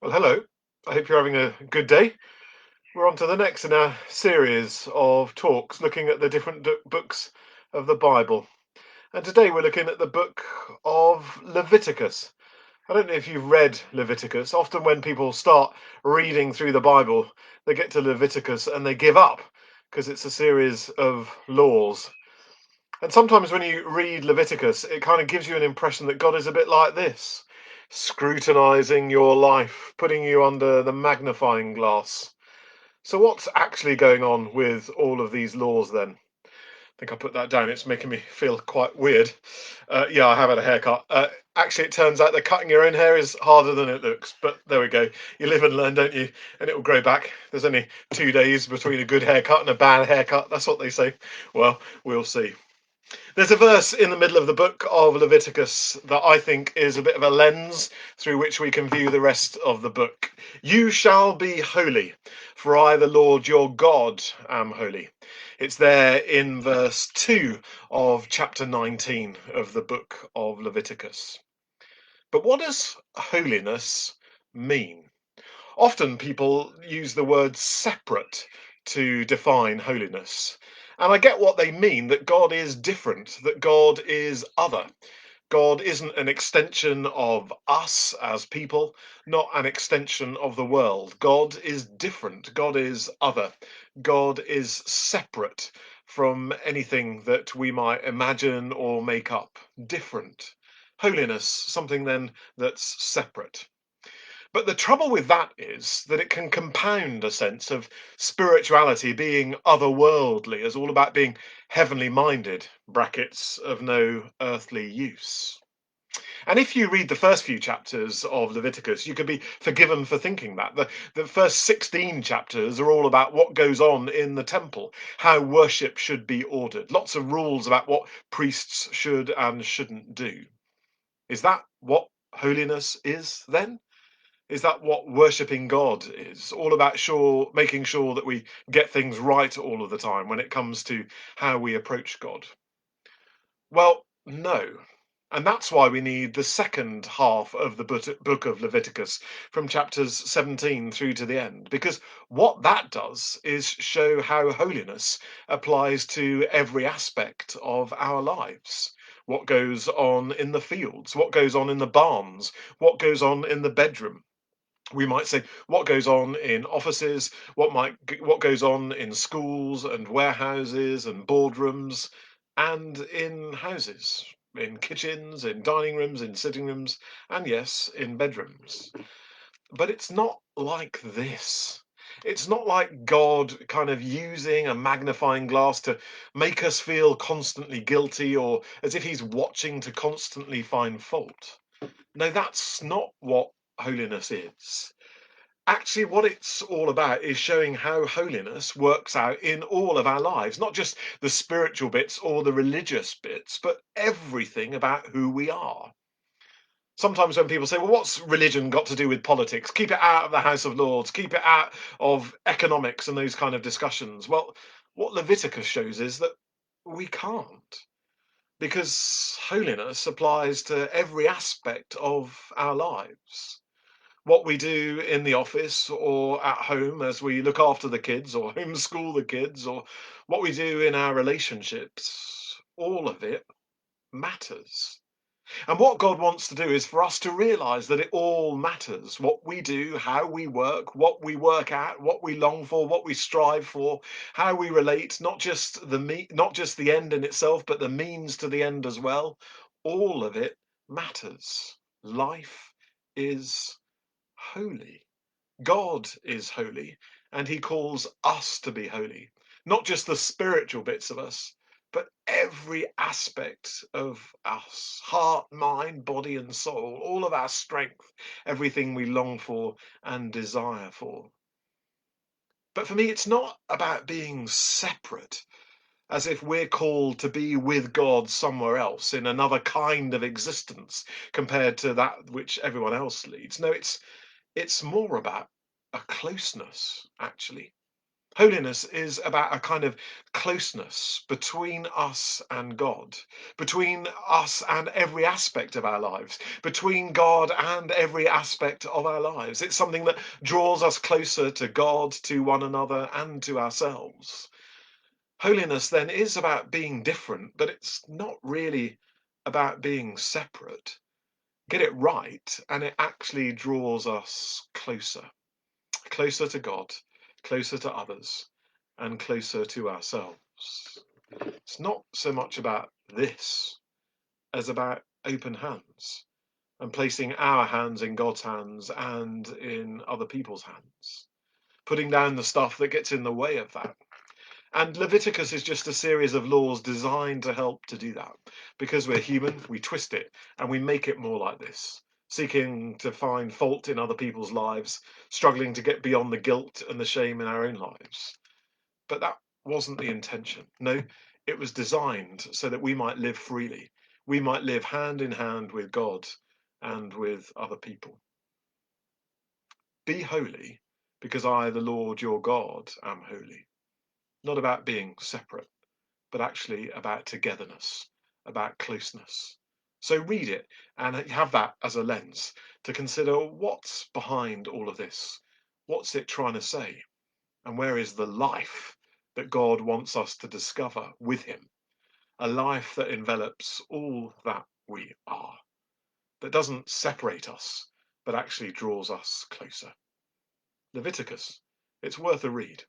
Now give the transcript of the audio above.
Well, hello. I hope you're having a good day. We're on to the next in our series of talks looking at the different books of the Bible. And today we're looking at the book of Leviticus. I don't know if you've read Leviticus. Often when people start reading through the Bible, they get to Leviticus and they give up because it's a series of laws. And sometimes when you read Leviticus, it kind of gives you an impression that God is a bit like this, scrutinizing your life, putting you under the magnifying glass. So, what's actually going on with all of these laws then? I think I put that down. It's making me feel quite weird. Yeah, I have had a haircut. Actually, it turns out that cutting your own hair is harder than it looks. But there we go. You live and learn, don't you? And it will grow back. There's only 2 days between a good haircut and a bad haircut. That's what they say. Well, we'll see. There's a verse in the middle of the book of Leviticus that I think is a bit of a lens through which we can view the rest of the book. You shall be holy, for I, the Lord your God, am holy. It's there in verse 2 of chapter 19 of the book of Leviticus. But what does holiness mean? Often people use the word separate to define holiness. And I get what they mean, that God is different, that God is other. God isn't an extension of us as people, not an extension of the world. God is different. God is other. God is separate from anything that we might imagine or make up. Different. Holiness, something then that's separate. But the trouble with that is that it can compound a sense of spirituality being otherworldly, as all about being heavenly minded, brackets of no earthly use. And if you read the first few chapters of Leviticus, you could be forgiven for thinking that. The first 16 chapters are all about what goes on in the temple, how worship should be ordered, lots of rules about what priests should and shouldn't do. Is that what holiness is then? Is that what worshipping God is? All about making sure that we get things right all of the time when it comes to how we approach God? Well, no. And that's why we need the second half of the book of Leviticus from chapters 17 through to the end. Because what that does is show how holiness applies to every aspect of our lives. What goes on in the fields, what goes on in the barns, what goes on in the bedroom. We might say what goes on in offices, what goes on in schools and warehouses and boardrooms and in houses, in kitchens, in dining rooms, in sitting rooms, and yes, in bedrooms. But it's not like this. It's not like God kind of using a magnifying glass to make us feel constantly guilty or as if he's watching to constantly find fault. No, that's not what holiness is. Actually, what it's all about is showing how holiness works out in all of our lives, not just the spiritual bits or the religious bits, but everything about who we are. Sometimes when people say, well, what's religion got to do with politics? Keep it out of the House of Lords, keep it out of economics and those kind of discussions. Well, what Leviticus shows is that we can't, because holiness applies to every aspect of our lives. What we do in the office or at home as we look after the kids or homeschool the kids, or what we do in our relationships, all of it matters. And what God wants to do is for us to realize that it all matters. What we do, how we work, what we work at, what we long for, what we strive for, how we relate, not just the end in itself, but the means to the end as well. All of it matters. Life is holy. God is holy, and he calls us to be holy. Not just the spiritual bits of us, but every aspect of us, heart, mind, body, and soul, all of our strength, everything we long for and desire for. But for me, it's not about being separate, as if we're called to be with God somewhere else in another kind of existence compared to that which everyone else leads. No, it's more about a closeness, actually. Holiness is about a kind of closeness between us and God, between us and every aspect of our lives, between God and every aspect of our lives. It's something that draws us closer to God, to one another, and to ourselves. Holiness then is about being different, but it's not really about being separate. Get it right, and it actually draws us closer, closer to God, closer to others, and closer to ourselves. It's not so much about this as about open hands and placing our hands in God's hands and in other people's hands, putting down the stuff that gets in the way of that. And Leviticus is just a series of laws designed to help to do that. Because we're human, we twist it and we make it more like this, seeking to find fault in other people's lives, struggling to get beyond the guilt and the shame in our own lives. But that wasn't the intention. No, it was designed so that we might live freely. We might live hand in hand with God and with other people. Be holy because I, the Lord your God, am holy. Not about being separate, but actually about togetherness, about closeness. So read it and have that as a lens to consider what's behind all of this. What's it trying to say? And where is the life that God wants us to discover with Him? A life that envelops all that we are, that doesn't separate us, but actually draws us closer. Leviticus, it's worth a read.